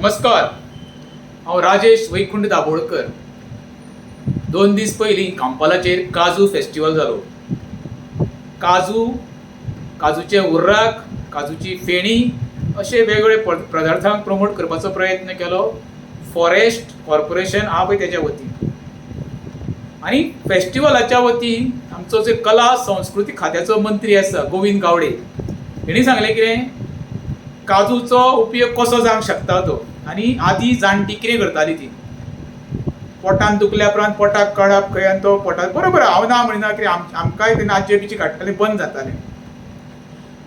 नमस्कार, हांव राजेश वैकुंठ दाबोळकर. 2 दीस पयलीं कांपालाचेर काजू फेस्टिवल जालो. काजूचे उर्राक, काजूची फेणी अशे वेगवेगळे पदार्थांक प्रमोट करपाचो प्रयत्न केलो फॉरेस्ट कॉर्पोरेशन आहा पळय तेच्या वतीन. आनी फेस्टिवलाच्या वतीन आमचो जो कला संस्कृती खात्याचो मंत्री आसा गोविंद गावडे, हेणी सांगलें कितें, काजूचो उपयोग कसो जावंक शकता तो. आनी आदी जाणटी कितें करतालीं ती, पोटान दुखल्या उपरांत पोटाक काडप खंय आनी तो पोटाक बरोबर हांव ना म्हणना, कितें आमकांय तेन्ना आजी बिजी काडटाले बंद जातालें.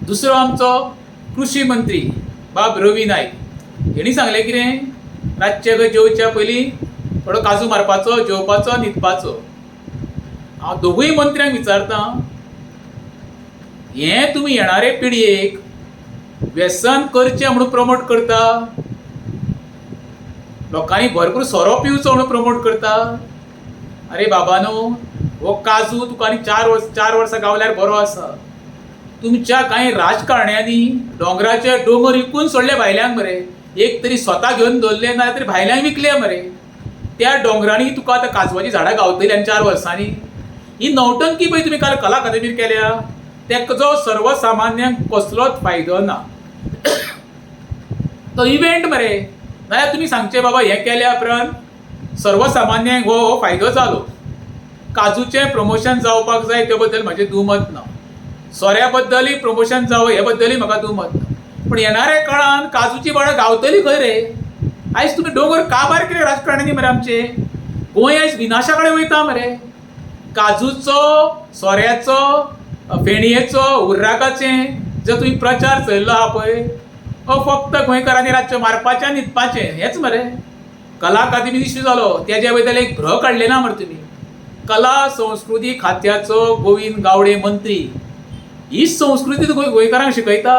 दुसरो आमचो कृषी मंत्री बाब रवी नायक, हेणी सांगलें कितें, रातचे खंय जेवच्या पयलीं थोडो काजू मारपाचो, जेवपाचो, न्हिदपाचो. हांव दोगूय मंत्र्यांक विचारतां, हें तुमी येणारे पिळयेक व्यसन करचें म्हणून प्रमोट करता, लोकांनी भरपूर सोरो पिवचो म्हणून प्रमोट करता. अरे बाबानो, हो काजू तुका आनी 4 वर्सां गावल्यार बरो आसा. तुमच्या कांय राजकारण्यांनी दोंगराचे दोंगर विकून सोडले भायल्यांक मरे. एक तरी स्वता घेवन दवरले ना तरी भायल्यांक विकले मरे. त्या दोंगरांनी तुका आतां काजवाची झाडां गावतली आनी 4 वर्सांनी. ही नवटंकी पळय तुमी काल कला अकादेमीर केल्या, तेजो सर्वसामान्यांक कसलोच फायदो ना. तो इव्हेंट मरे, नाल्यार तुमी सांगचे बाबा हें केल्या उपरांत सर्वसामान्यांक हो फायदो जालो. काजूचें प्रमोशन जावपाक जाय ते बद्दल म्हाजें दुमत ना. सोऱ्या बद्दलय प्रमोशन जावं हे बद्दलय म्हाका दुमत ना. पूण येणाऱ्या काळान काजूची झाडां गावतली खंय रे? आयज तुमी दोंगर काबार केले राजकारण्यांनी मरे आमचे. गोंय आयज विनाशा कडेन वयता मरे. काजूचो, सोऱ्याचो, फेणयेचो, उर्राकाचें जो तुमी प्रचार चल्लो आहा पळय, हो फक्त गोंयकारांनी रातचें मारपाचें आनी न्हिदपाचें हेंच मरे. कला अकादेमी इश्यू जालो, तेज्या बद्दल एक भ्र काडले ना मरे तुमी. कला संस्कृती खात्याचो गोविंद गावडे मंत्री, हीच संस्कृती गोंयकारांक शिकयता.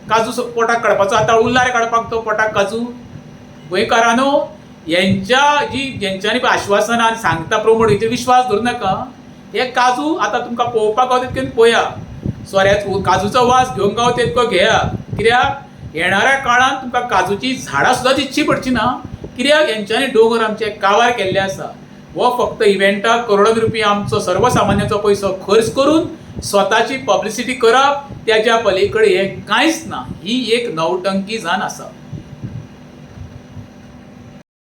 काजू पोटाक काडपाचो, आतां उरला रे काडपाक तो पोटाक काजू. गोंयकारांनो, जेंच्यांनी आश्वासनां सांगता प्रमोट हेचेर विश्वास धरूं नाका. हे काजू आतां तुमकां पळोवपाक गावता तितकें पळया. सोऱ्याचो काजूचो वास घेवंक गावता तितको घेया. कित्याक येणाऱ्या काळान तुमकां काजूची झाडां सुद्दां दिवची पडची ना. कित्याक हेंच्यांनी दोंगर आमचे काबार केल्ले आसा. हो फक्त इव्हेंटाक करोडो रुपया आमचो सर्वसामान्याचो पयसो खर्च करून स्वताची पब्लिसिटी करप, त्याच्या पलीकडे हें कांयच ना. ही एक नवटंकी जावन आसा.